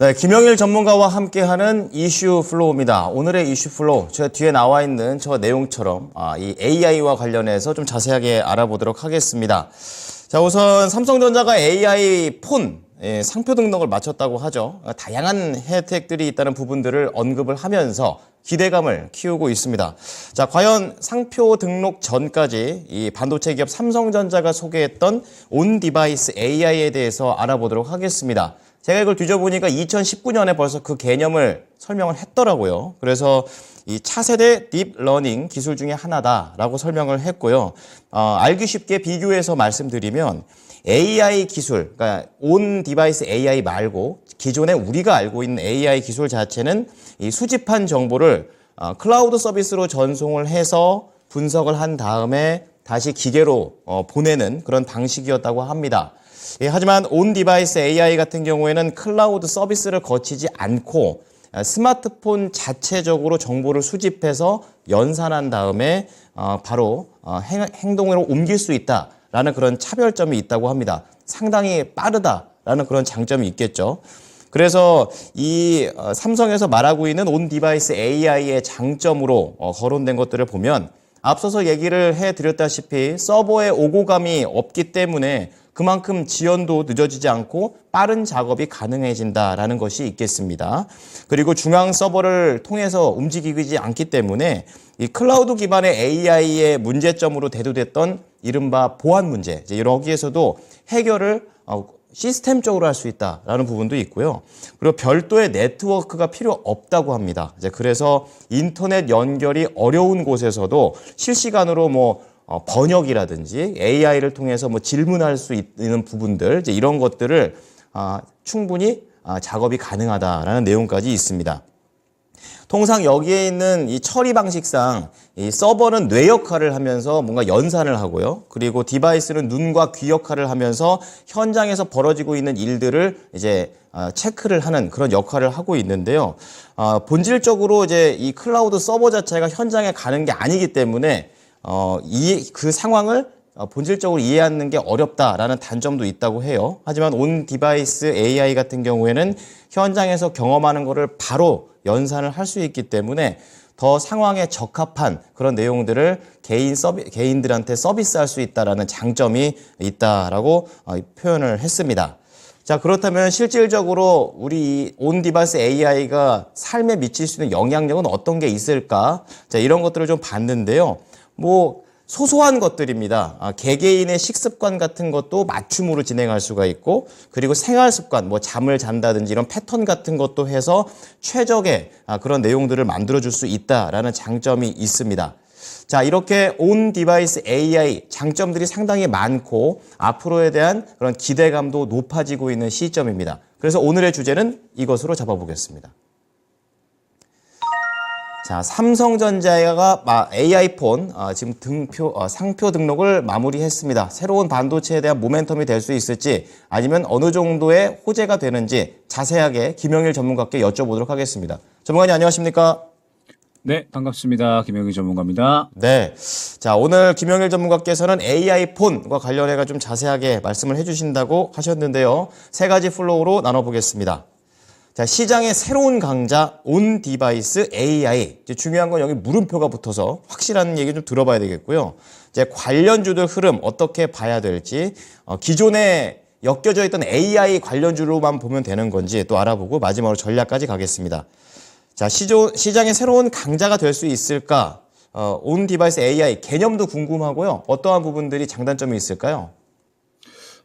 네, 김영일 전문가와 함께하는 이슈 플로우입니다. 오늘의 이슈 플로우, 저 뒤에 나와 있는 저 내용처럼 이 AI와 관련해서 좀 자세하게 알아보도록 하겠습니다. 자, 우선 삼성전자가 AI 폰 상표 등록을 마쳤다고 하죠. 다양한 혜택들이 있다는 부분들을 언급을 하면서 기대감을 키우고 있습니다. 자, 과연 상표 등록 전까지 이 반도체 기업 삼성전자가 소개했던 온 디바이스 AI에 대해서 알아보도록 하겠습니다. 제가 이걸 뒤져보니까 2019년에 벌써 그 개념을 설명을 했더라고요. 그래서 이 차세대 딥러닝 기술 중에 하나다라고 설명을 했고요. 알기 쉽게 비교해서 말씀드리면 AI 기술, 그러니까 온 디바이스 AI 말고 기존에 우리가 알고 있는 AI 기술 자체는 이 수집한 정보를 클라우드 서비스로 전송을 해서 분석을 한 다음에 다시 기계로 보내는 그런 방식이었다고 합니다. 하지만 온 디바이스 AI 같은 경우에는 클라우드 서비스를 거치지 않고 스마트폰 자체적으로 정보를 수집해서 연산한 다음에 바로 행동으로 옮길 수 있다라는 그런 차별점이 있다고 합니다. 상당히 빠르다라는 그런 장점이 있겠죠. 그래서 이 삼성에서 말하고 있는 온 디바이스 AI의 장점으로 거론된 것들을 보면 앞서서 얘기를 해드렸다시피 서버에 오고감이 없기 때문에 그만큼 지연도 늦어지지 않고 빠른 작업이 가능해진다라는 것이 있겠습니다. 그리고 중앙 서버를 통해서 움직이지 않기 때문에 이 클라우드 기반의 AI의 문제점으로 대두됐던 이른바 보안 문제, 여기에서도 해결을 시스템적으로 할 수 있다라는 부분도 있고요. 그리고 별도의 네트워크가 필요 없다고 합니다. 그래서 인터넷 연결이 어려운 곳에서도 실시간으로 번역이라든지 AI를 통해서 질문할 수 있는 부분들, 이런 것들을 충분히 작업이 가능하다라는 내용까지 있습니다. 통상 여기에 있는 이 처리 방식상 이 서버는 뇌 역할을 하면서 뭔가 연산을 하고요. 그리고 디바이스는 눈과 귀 역할을 하면서 현장에서 벌어지고 있는 일들을 이제 체크를 하는 그런 역할을 하고 있는데요. 본질적으로 이제 이 클라우드 서버 자체가 현장에 가는 게 아니기 때문에 그 상황을 본질적으로 이해하는 게 어렵다라는 단점도 있다고 해요. 하지만 온 디바이스 AI 같은 경우에는 현장에서 경험하는 거를 바로 연산을 할 수 있기 때문에 더 상황에 적합한 그런 내용들을 개인들한테 서비스할 수 있다라는 장점이 있다라고 표현을 했습니다. 자, 그렇다면 실질적으로 우리 온 디바이스 AI가 삶에 미칠 수 있는 영향력은 어떤 게 있을까? 자, 이런 것들을 좀 봤는데요. 소소한 것들입니다. 개개인의 식습관 같은 것도 맞춤으로 진행할 수가 있고, 그리고 생활 습관, 잠을 잔다든지 이런 패턴 같은 것도 해서 최적의 그런 내용들을 만들어줄 수 있다라는 장점이 있습니다. 자, 이렇게 온 디바이스 AI 장점들이 상당히 많고 앞으로에 대한 그런 기대감도 높아지고 있는 시점입니다. 그래서 오늘의 주제는 이것으로 잡아보겠습니다. 자, 삼성전자가 AI폰 지금 상표 등록을 마무리했습니다. 새로운 반도체에 대한 모멘텀이 될 수 있을지 아니면 어느 정도의 호재가 되는지 자세하게 김영일 전문가께 여쭤보도록 하겠습니다. 전문가님 안녕하십니까? 네, 반갑습니다. 김영일 전문가입니다. 네. 자, 오늘 김영일 전문가께서는 AI폰과 관련해가 좀 자세하게 말씀을 해주신다고 하셨는데요. 세 가지 플로우로 나눠보겠습니다. 자, 시장의 새로운 강자 온 디바이스 AI. 이제 중요한 건 여기 물음표가 붙어서 확실한 얘기 좀 들어봐야 되겠고요. 이제 관련주들 흐름 어떻게 봐야 될지, 기존에 엮여져 있던 AI 관련주로만 보면 되는 건지 또 알아보고 마지막으로 전략까지 가겠습니다. 자, 시장의 새로운 강자가 될 수 있을까? 온 디바이스 AI 개념도 궁금하고요. 어떠한 부분들이 장단점이 있을까요?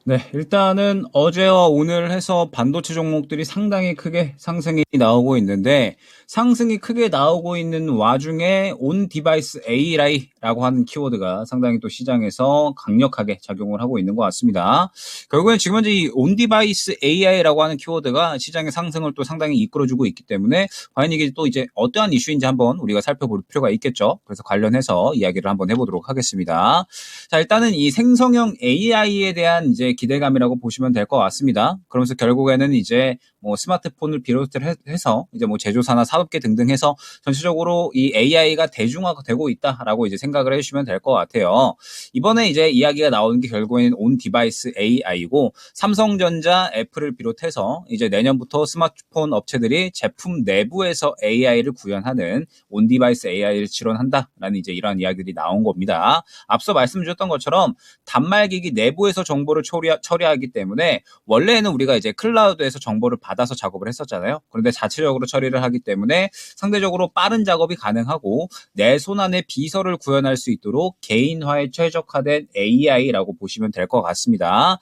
네, 일단은 어제와 오늘 해서 반도체 종목들이 상당히 크게 상승이 나오고 있는데, 상승이 크게 나오고 있는 와중에 온 디바이스 AI라고 하는 키워드가 상당히 또 시장에서 강력하게 작용을 하고 있는 것 같습니다. 결국엔 지금 현재 이 온 디바이스 AI라고 하는 키워드가 시장의 상승을 또 상당히 이끌어주고 있기 때문에 과연 이게 또 이제 어떠한 이슈인지 한번 우리가 살펴볼 필요가 있겠죠. 그래서 관련해서 이야기를 한번 해보도록 하겠습니다. 자, 일단은 이 생성형 AI에 대한 이제 기대감이라고 보시면 될 것 같습니다. 그러면서 결국에는 이제 뭐 스마트폰을 비롯해서 이제 뭐 제조사나 산업계 등등 해서 전체적으로 이 AI가 대중화가 되고 있다라고 이제 생각을 해주시면 될 것 같아요. 이번에 이제 이야기가 나오는 게 결국에는 온 디바이스 AI고 삼성전자, 애플을 비롯해서 이제 내년부터 스마트폰 업체들이 제품 내부에서 AI를 구현하는 온 디바이스 AI를 지원한다라는 이제 이런 이야기들이 나온 겁니다. 앞서 말씀드렸던 것처럼 단말기기 내부에서 정보를 처리하기 때문에 원래는 우리가 이제 클라우드에서 정보를 받아서 작업을 했었잖아요. 그런데 자체적으로 처리를 하기 때문에 상대적으로 빠른 작업이 가능하고 내 손 안에 비서를 구현할 수 있도록 개인화에 최적화된 AI라고 보시면 될 것 같습니다.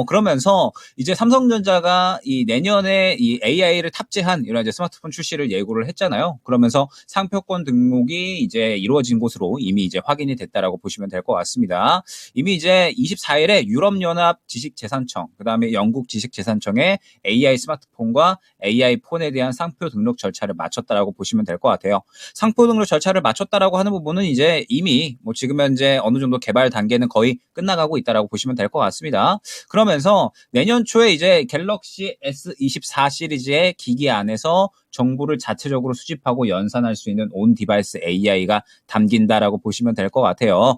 그러면서 이제 삼성전자가 이 내년에 이 AI를 탑재한 이런 이제 스마트폰 출시를 예고를 했잖아요. 그러면서 상표권 등록이 이제 이루어진 곳으로 이미 이제 확인이 됐다라고 보시면 될 것 같습니다. 이미 이제 24일에 유럽연합 지식재산청, 그다음에 영국 지식재산청에 AI 스마트폰과 AI 폰에 대한 상표 등록 절차를 마쳤다라고 보시면 될 것 같아요. 상표 등록 절차를 마쳤다라고 하는 부분은 이제 이미 뭐 지금 현재 어느 정도 개발 단계는 거의 끝나가고 있다라고 보시면 될 것 같습니다. 그러면서 내년 초에 이제 갤럭시 S24 시리즈의 기기 안에서 정보를 자체적으로 수집하고 연산할 수 있는 온 디바이스 AI가 담긴다라고 보시면 될 것 같아요.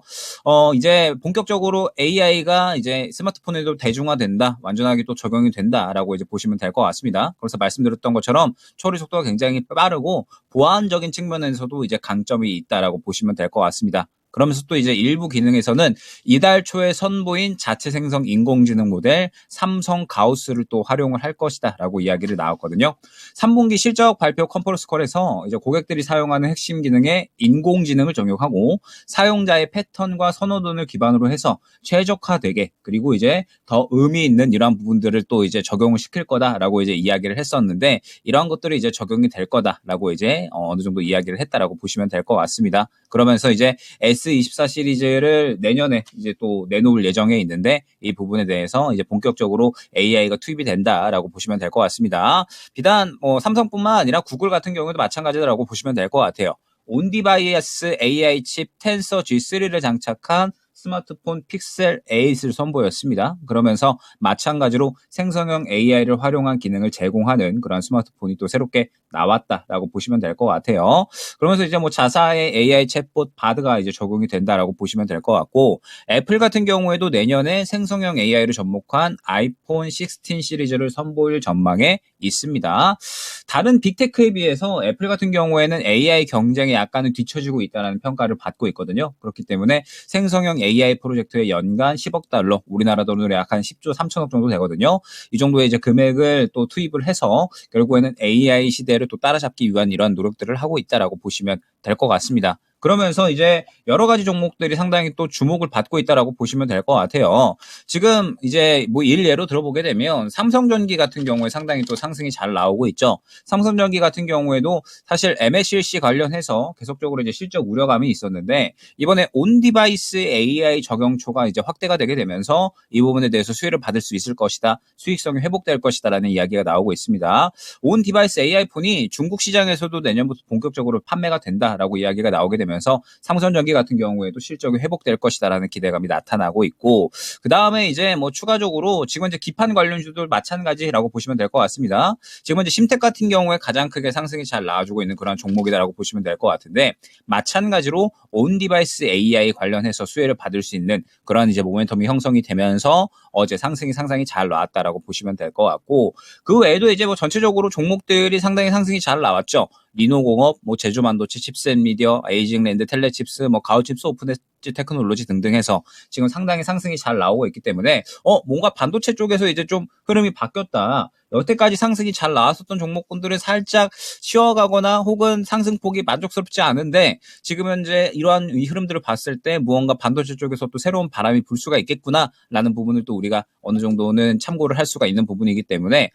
이제 본격적으로 AI가 이제 스마트폰에도 대중화된다, 완전하게 또 적용이 된다라고 이제 보시면 될 것 같습니다. 그래서 말씀드렸던 것처럼 처리 속도가 굉장히 빠르고 보안적인 측면에서도 이제 강점이 있다라고 보시면 될 것 같습니다. 그러면서 또 이제 일부 기능에서는 이달 초에 선보인 자체 생성 인공지능 모델 삼성 가우스를 또 활용을 할 것이다라고 이야기를 나왔거든요. 3분기 실적 발표 컨퍼런스 콜에서 이제 고객들이 사용하는 핵심 기능에 인공지능을 적용하고 사용자의 패턴과 선호도를 기반으로 해서 최적화되게, 그리고 이제 더 의미 있는 이러한 부분들을 또 이제 적용을 시킬 거다라고 이제 이야기를 했었는데, 이러한 것들이 이제 적용이 될 거다라고 이제 어느 정도 이야기를 했다라고 보시면 될 것 같습니다. 그러면서 이제 S24 시리즈를 내년에 이제 또 내놓을 예정에 있는데, 이 부분에 대해서 이제 본격적으로 AI가 투입이 된다라고 보시면 될 것 같습니다. 비단 삼성뿐만 아니라 구글 같은 경우도 마찬가지라고 보시면 될 것 같아요. 온디바이스 AI 칩 텐서 G3를 장착한 스마트폰 픽셀 8을 선보였습니다. 그러면서 마찬가지로 생성형 AI를 활용한 기능을 제공하는 그런 스마트폰이 또 새롭게 나왔다라고 보시면 될 것 같아요. 그러면서 이제 뭐 자사의 AI 챗봇 바드가 이제 적용이 된다라고 보시면 될 것 같고, 애플 같은 경우에도 내년에 생성형 AI를 접목한 아이폰 16 시리즈를 선보일 전망에 있습니다. 다른 빅테크에 비해서 애플 같은 경우에는 AI 경쟁에 약간은 뒤처지고 있다는 평가를 받고 있거든요. 그렇기 때문에 생성형 AI 프로젝트에 연간 10억 달러, 우리나라 돈으로 약 한 10조 3천억 정도 되거든요. 이 정도의 이제 금액을 또 투입을 해서 결국에는 AI 시대를 또 따라잡기 위한 이런 노력들을 하고 있다라고 보시면 될 것 같습니다. 그러면서 이제 여러 가지 종목들이 상당히 또 주목을 받고 있다라고 보시면 될 것 같아요. 지금 이제 뭐 일례로 들어보게 되면 삼성전기 같은 경우에 상당히 또 상승이 잘 나오고 있죠. 삼성전기 같은 경우에도 사실 MSCC 관련해서 계속적으로 이제 실적 우려감이 있었는데, 이번에 온 디바이스 AI 적용초가 이제 확대가 되게 되면서 이 부분에 대해서 수혜를 받을 수 있을 것이다, 수익성이 회복될 것이다라는 이야기가 나오고 있습니다. 온 디바이스 AI 폰이 중국 시장에서도 내년부터 본격적으로 판매가 된다라고 이야기가 나오게 되면서 삼성전기 같은 경우에도 실적이 회복될 것이다라는 기대감이 나타나고 있고, 그 다음에 이제 뭐 추가적으로 지금 이제 기판 관련주들 마찬가지라고 보시면 될 것 같습니다. 지금 이제 심텍 같은 경우에 가장 크게 상승이 잘 나와주고 있는 그런 종목이다라고 보시면 될 것 같은데, 마찬가지로 온 디바이스 AI 관련해서 수혜를 받을 수 있는 그런 이제 모멘텀이 형성이 되면서 어제 상승이 상당히 잘 나왔다라고 보시면 될 것 같고, 그 외에도 이제 뭐 전체적으로 종목들이 상당히 상승이 잘 나왔죠. 리노공업, 뭐 제주반도체, 칩셋미디어, 에이징랜드, 텔레칩스, 뭐 가우칩스, 오픈엣지 테크놀로지 등등 해서 지금 상당히 상승이 잘 나오고 있기 때문에 뭔가 반도체 쪽에서 이제 좀 흐름이 바뀌었다, 여태까지 상승이 잘 나왔었던 종목군들은 살짝 쉬어가거나 혹은 상승폭이 만족스럽지 않은데, 지금 현재 이러한 이 흐름들을 봤을 때 무언가 반도체 쪽에서 또 새로운 바람이 불 수가 있겠구나라는 부분을 또 우리가 어느 정도는 참고를 할 수가 있는 부분이기 때문에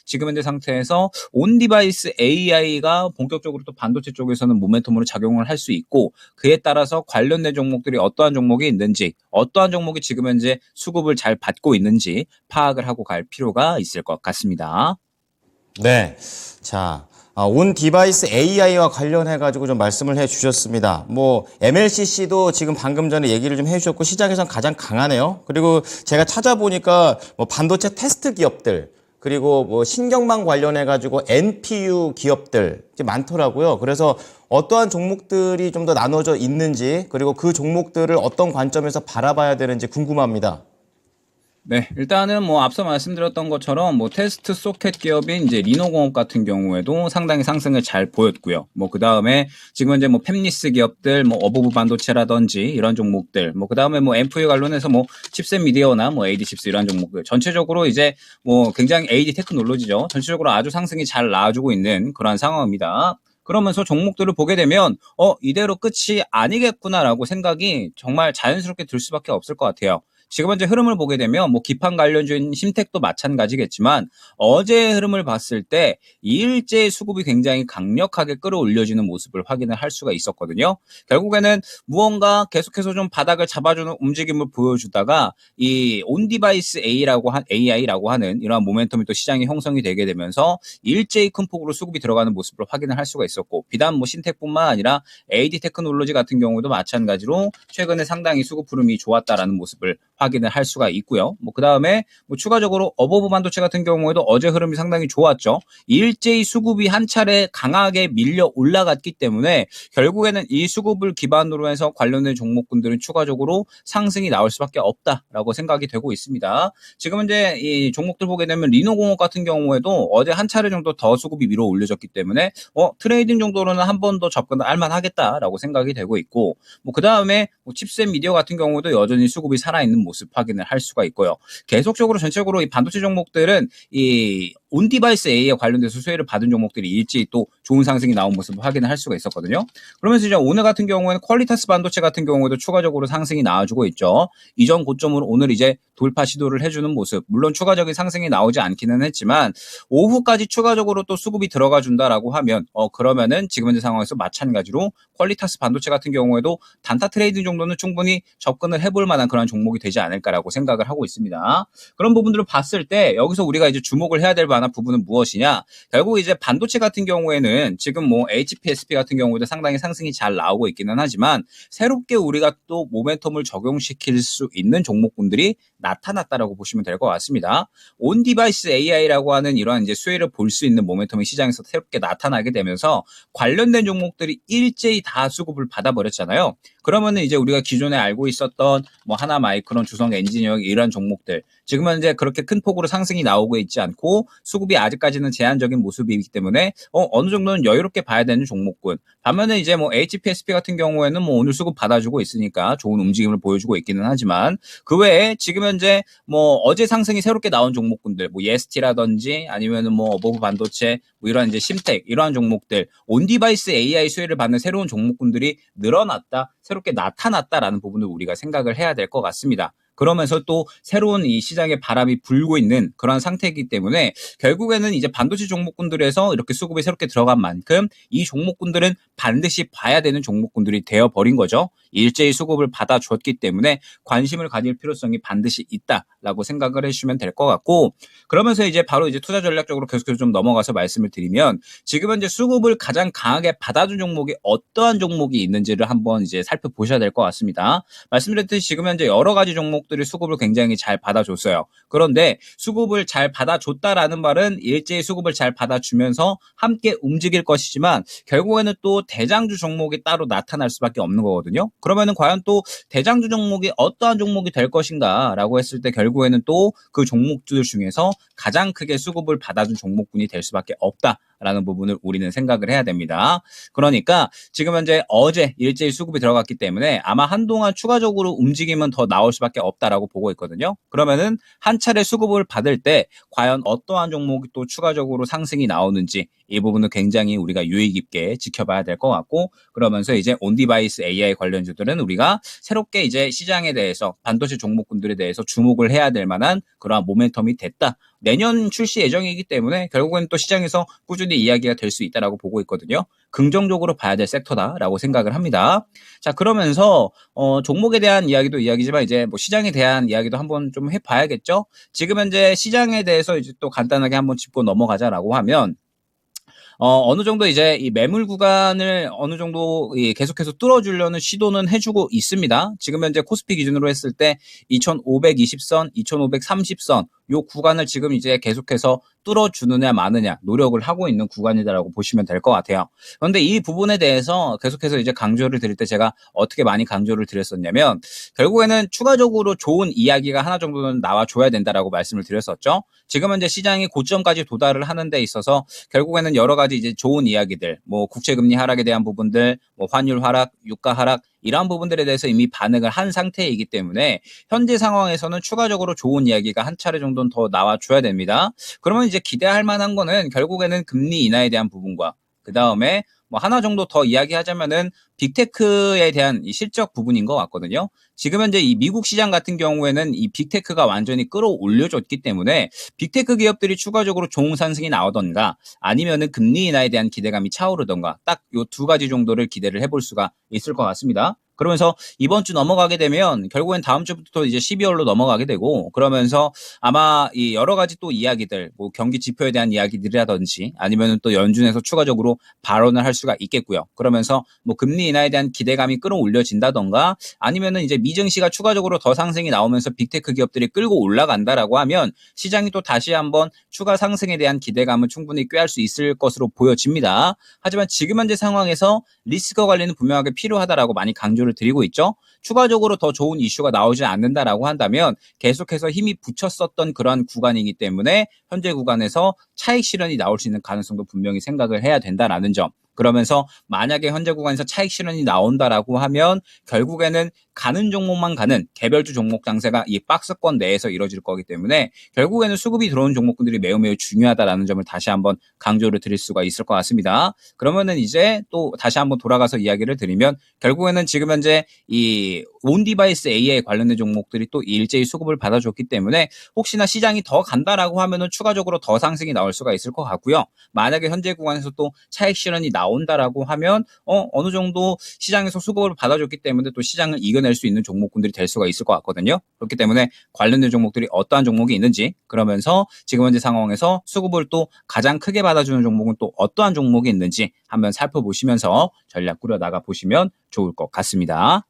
지금 현재 상태에서 온 디바이스 AI가 본격적으로 또 반도체 쪽에서는 모멘텀으로 작용을 할 수 있고, 그에 따라서 관련된 종목들이 어떠한 종목이 있는지, 어떠한 종목이 지금 현재 수급을 잘 받고 있는지 파악을 하고 갈 필요가 있을 것 같습니다. 네. 자, 온 디바이스 AI와 관련해가지고 좀 말씀을 해주셨습니다. 뭐 MLCC도 지금 방금 전에 얘기를 좀 해주셨고 시장에선 가장 강하네요. 그리고 제가 찾아보니까 뭐 반도체 테스트 기업들 그리고 뭐 신경망 관련해가지고 NPU 기업들 많더라고요. 그래서 어떠한 종목들이 좀 더 나눠져 있는지 그리고 그 종목들을 어떤 관점에서 바라봐야 되는지 궁금합니다. 네, 일단은 뭐 앞서 말씀드렸던 것처럼 뭐 테스트 소켓 기업인 이제 리노공업 같은 경우에도 상당히 상승을 잘 보였고요. 뭐 그 다음에 지금 이제 뭐 팹리스 기업들, 뭐 어보브 반도체라든지 이런 종목들, 뭐 그 다음에 뭐 MPU 관련해서 뭐 칩셋 미디어나 뭐 AD 칩스 이런 종목들 전체적으로 이제 뭐 굉장히 AD 테크놀로지죠. 전체적으로 아주 상승이 잘 나와주고 있는 그런 상황입니다. 그러면서 종목들을 보게 되면 이대로 끝이 아니겠구나라고 생각이 정말 자연스럽게 들 수밖에 없을 것 같아요. 지금 현재 흐름을 보게 되면 뭐 기판 관련주인 심택도 마찬가지겠지만 어제의 흐름을 봤을 때 이일제의 수급이 굉장히 강력하게 끌어올려지는 모습을 확인을 할 수가 있었거든요. 결국에는 무언가 계속해서 좀 바닥을 잡아주는 움직임을 보여주다가 이 온디바이스 AI라고 하는 이러한 모멘텀이 또 시장에 형성이 되게 되면서 일제히 큰 폭으로 수급이 들어가는 모습을 확인을 할 수가 있었고 비단 뭐 신텍뿐만 아니라 AD 테크놀로지 같은 경우도 마찬가지로 최근에 상당히 수급 흐름이 좋았다라는 모습을 확인을 할 수가 있고요. 뭐 그다음에 뭐 추가적으로 어버브 반도체 같은 경우에도 어제 흐름이 상당히 좋았죠. 일제히 수급이 한 차례 강하게 밀려 올라갔기 때문에 결국에는 이 수급을 기반으로 해서 관련된 종목군들은 추가적으로 상승이 나올 수밖에 없다라고 생각이 되고 있습니다. 지금 이제 이 종목들 보게 되면 리노공업 같은 경우에도 어제 한 차례 정도 더 수급이 밀어 올려졌기 때문에 트레이딩 정도로는 한 번 더 접근을 할만하겠다라고 생각이 되고 있고 뭐 그다음에 뭐 칩셋 미디어 같은 경우도 여전히 수급이 살아있는 모습 확인을 할 수가 있고요. 계속적으로 전체적으로 이 반도체 종목들은 이 온디바이스 A에 관련돼서 수혜를 받은 종목들이 일제히 또 좋은 상승이 나온 모습을 확인을 할 수가 있었거든요. 그러면서 이제 오늘 같은 경우에는 퀄리타스 반도체 같은 경우에도 추가적으로 상승이 나와주고 있죠. 이전 고점으로 오늘 이제 돌파 시도를 해주는 모습. 물론 추가적인 상승이 나오지 않기는 했지만 오후까지 추가적으로 또 수급이 들어가 준다라고 하면 그러면은 지금 현재 상황에서 마찬가지로 퀄리타스 반도체 같은 경우에도 단타 트레이딩 정도는 충분히 접근을 해볼 만한 그런 종목이 되지 않을까라고 생각을 하고 있습니다. 그런 부분들을 봤을 때 여기서 우리가 이제 주목을 해야 될 만한 부분은 무엇이냐? 결국 이제 반도체 같은 경우에는 지금 뭐 HPSP 같은 경우도 상당히 상승이 잘 나오고 있기는 하지만 새롭게 우리가 또 모멘텀을 적용시킬 수 있는 종목군들이 나타났다라고 보시면 될 것 같습니다. 온 디바이스 AI라고 하는 이러한 이제 수혜를 볼 수 있는 모멘텀이 시장에서 새롭게 나타나게 되면서 관련된 종목들이 일제히 다 수급을 받아버렸잖아요. 그러면은 이제 우리가 기존에 알고 있었던 뭐 하나 마이크론, 주성 엔지니어링 이런 종목들 지금은 이제 그렇게 큰 폭으로 상승이 나오고 있지 않고 수급이 아직까지는 제한적인 모습이기 때문에 어느 정도는 여유롭게 봐야 되는 종목군. 반면에 이제 뭐 HPSP 같은 경우에는 뭐 오늘 수급 받아주고 있으니까 좋은 움직임을 보여주고 있기는 하지만 그 외에 지금 현재 뭐 어제 상승이 새롭게 나온 종목군들 뭐 예스티라든지 아니면은 뭐 어버브 반도체 뭐 이런 이제 심텍 이러한 종목들 온디바이스 AI 수혜를 받는 새로운 종목군들이 늘어났다, 새롭게 나타났다라는 부분을 우리가 생각을 해야 될 것 같습니다. 그러면서 또 새로운 이 시장의 바람이 불고 있는 그런 상태이기 때문에 결국에는 이제 반도체 종목군들에서 이렇게 수급이 새롭게 들어간 만큼 이 종목군들은 반드시 봐야 되는 종목군들이 되어버린 거죠. 일제히 수급을 받아줬기 때문에 관심을 가질 필요성이 반드시 있다라고 생각을 해주시면 될 것 같고 그러면서 이제 바로 이제 투자 전략적으로 계속해서 좀 넘어가서 말씀을 드리면 지금 현재 수급을 가장 강하게 받아준 종목이 어떠한 종목이 있는지를 한번 이제 살펴보셔야 될 것 같습니다. 말씀드렸듯이 지금 현재 여러 가지 종목들이 수급을 굉장히 잘 받아줬어요. 그런데 수급을 잘 받아줬다라는 말은 일제히 수급을 잘 받아주면서 함께 움직일 것이지만 결국에는 또 대장주 종목이 따로 나타날 수밖에 없는 거거든요. 그러면은 과연 또 대장주 종목이 어떠한 종목이 될 것인가라고 했을 때 결국에는 또 그 종목들 중에서 가장 크게 수급을 받아준 종목군이 될 수밖에 없다라는 부분을 우리는 생각을 해야 됩니다. 그러니까 지금 현재 어제 일제히 수급이 들어갔기 때문에 아마 한동안 추가적으로 움직임은 더 나올 수밖에 없다라고 보고 있거든요. 그러면은 한 차례 수급을 받을 때 과연 어떠한 종목이 또 추가적으로 상승이 나오는지 이 부분은 굉장히 우리가 유의 깊게 지켜봐야 될 것 같고 그러면서 이제 온디바이스 AI 관련주들은 우리가 새롭게 이제 시장에 대해서 반도체 종목군들에 대해서 주목을 해야 될 만한 그러한 모멘텀이 됐다. 내년 출시 예정이기 때문에 결국엔 또 시장에서 꾸준히 이야기가 될 수 있다라고 보고 있거든요. 긍정적으로 봐야 될 섹터다라고 생각을 합니다. 자, 그러면서 종목에 대한 이야기도 이야기지만 이제 뭐 시장에 대한 이야기도 한번 좀 해봐야겠죠. 지금 현재 시장에 대해서 이제 또 간단하게 한번 짚고 넘어가자라고 하면 어느 정도 이제 이 매물 구간을 어느 정도 계속해서 뚫어주려는 시도는 해주고 있습니다. 지금 현재 코스피 기준으로 했을 때 2520선, 2530선 요 구간을 지금 이제 계속해서 뚫어주느냐 마느냐 노력을 하고 있는 구간이다라고 보시면 될 것 같아요. 그런데 이 부분에 대해서 계속해서 이제 강조를 드릴 때 제가 어떻게 많이 강조를 드렸었냐면 결국에는 추가적으로 좋은 이야기가 하나 정도는 나와줘야 된다라고 말씀을 드렸었죠. 지금 현재 시장이 고점까지 도달을 하는 데 있어서 결국에는 여러 가지 이제 좋은 이야기들, 뭐 국채금리 하락에 대한 부분들, 뭐 환율 하락, 유가 하락 이러한 부분들에 대해서 이미 반응을 한 상태이기 때문에 현재 상황에서는 추가적으로 좋은 이야기가 한 차례 정도는 더 나와줘야 됩니다. 그러면 이제 기대할 만한 거는 결국에는 금리 인하에 대한 부분과 그 다음에 뭐 하나 정도 더 이야기하자면은 빅테크에 대한 이 실적 부분인 것 같거든요. 지금 현재 이 미국 시장 같은 경우에는 이 빅테크가 완전히 끌어올려줬기 때문에 빅테크 기업들이 추가적으로 좋은 상승이 나오던가 아니면은 금리 인하에 대한 기대감이 차오르던가 딱 요 두 가지 정도를 기대를 해볼 수가 있을 것 같습니다. 그러면서 이번 주 넘어가게 되면 결국엔 다음 주부터 이제 12월로 넘어가게 되고 그러면서 아마 이 여러 가지 또 이야기들 뭐 경기 지표에 대한 이야기들이라든지 아니면은 또 연준에서 추가적으로 발언을 할 수가 있겠고요. 그러면서 뭐 금리 인하에 대한 기대감이 끌어올려진다던가 아니면은 이제 미증시가 추가적으로 더 상승이 나오면서 빅테크 기업들이 끌고 올라간다라고 하면 시장이 또 다시 한번 추가 상승에 대한 기대감을 충분히 꾀할 수 있을 것으로 보여집니다. 하지만 지금 현재 상황에서 리스크 관리는 분명하게 필요하다라고 많이 강조를 드리고 있죠. 추가적으로 더 좋은 이슈가 나오지 않는다라고 한다면 계속해서 힘이 붙였었던 그러한 구간이기 때문에 현재 구간에서 차익 실현이 나올 수 있는 가능성도 분명히 생각을 해야 된다라는 점. 그러면서 만약에 현재 구간에서 차익 실현이 나온다라고 하면 결국에는 가는 종목만 가는 개별주 종목 장세가 이 박스권 내에서 이루어질 거기 때문에 결국에는 수급이 들어오는 종목들이 매우 중요하다라는 점을 다시 한번 강조를 드릴 수가 있을 것 같습니다. 그러면은 이제 또 다시 한번 돌아가서 이야기를 드리면 결국에는 지금 현재 이 온디바이스 AI 관련된 종목들이 또 일제히 수급을 받아줬기 때문에 혹시나 시장이 더 간다라고 하면은 추가적으로 더 상승이 나올 수가 있을 것 같고요. 만약에 현재 구간에서 또 차익 실현이 나온다라고 하면 어느 정도 시장에서 수급을 받아줬기 때문에 또 시장을 이겨낼 수 있는 종목군들이 될 수가 있을 것 같거든요. 그렇기 때문에 관련된 종목들이 어떠한 종목이 있는지 그러면서 지금 현재 상황에서 수급을 또 가장 크게 받아주는 종목은 또 어떠한 종목이 있는지 한번 살펴보시면서 전략 꾸려나가 보시면 좋을 것 같습니다.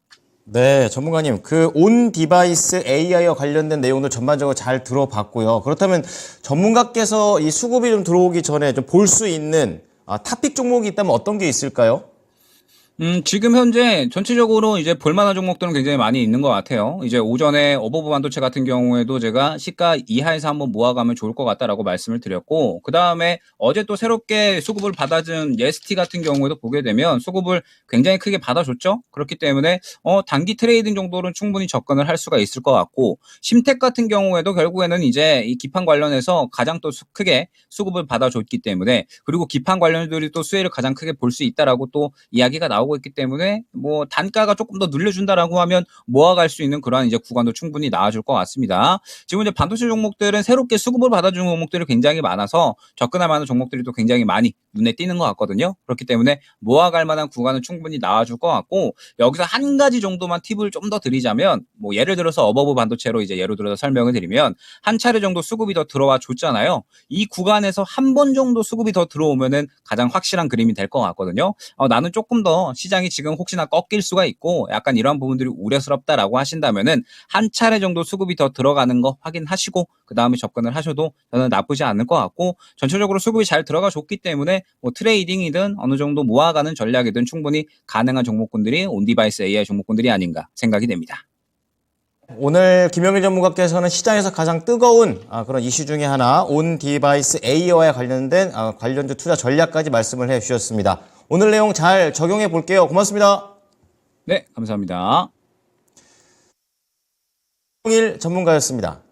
네, 전문가님, 그 온 디바이스 AI와 관련된 내용도 전반적으로 잘 들어봤고요. 그렇다면 전문가께서 이 수급이 좀 들어오기 전에 좀 볼 수 있는 탑픽 종목이 있다면 어떤 게 있을까요? 지금 현재 전체적으로 이제 볼만한 종목들은 굉장히 많이 있는 것 같아요. 이제 오전에 어버브 반도체 같은 경우에도 제가 시가 이하에서 한번 모아가면 좋을 것 같다라고 말씀을 드렸고, 그 다음에 어제 또 새롭게 수급을 받아준 예스티 같은 경우에도 보게 되면 수급을 굉장히 크게 받아줬죠. 그렇기 때문에 단기 트레이딩 정도는 충분히 접근을 할 수가 있을 것 같고, 심텍 같은 경우에도 결국에는 이제 이 기판 관련해서 가장 또 크게 수급을 받아줬기 때문에, 그리고 기판 관련들이 또 수혜를 가장 크게 볼 수 있다라고 또 이야기가 나오고 있기 때문에 뭐 단가가 조금 더 늘려준다라고 하면 모아갈 수 있는 그러한 이제 구간도 충분히 나와줄 것 같습니다. 지금 이제 반도체 종목들은 새롭게 수급을 받아주는 종목들이 굉장히 많아서 접근할 만한 종목들이 또 굉장히 많이 눈에 띄는 것 같거든요. 그렇기 때문에 모아갈 만한 구간은 충분히 나와줄 것 같고, 여기서 한 가지 정도만 팁을 좀 더 드리자면, 뭐 예를 들어서 어버브 반도체로 이제 예를 들어서 설명을 드리면 한 차례 정도 수급이 더 들어와 줬잖아요. 이 구간에서 한 번 정도 수급이 더 들어오면은 가장 확실한 그림이 될 것 같거든요. 나는 조금 더 시장이 지금 혹시나 꺾일 수가 있고 약간 이런 부분들이 우려스럽다라고 하신다면은 한 차례 정도 수급이 더 들어가는 거 확인하시고 그 다음에 접근을 하셔도 저는 나쁘지 않을 것 같고, 전체적으로 수급이 잘 들어가 줬기 때문에 뭐 트레이딩이든 어느 정도 모아가는 전략이든 충분히 가능한 종목군들이 온디바이스 AI 종목군들이 아닌가 생각이 됩니다. 오늘 김영일 전문가께서는 시장에서 가장 뜨거운 그런 이슈 중에 하나 온 디바이스 AI와 관련된 관련주 투자 전략까지 말씀을 해 주셨습니다. 오늘 내용 잘 적용해 볼게요. 고맙습니다. 네, 감사합니다. 김영일 전문가였습니다.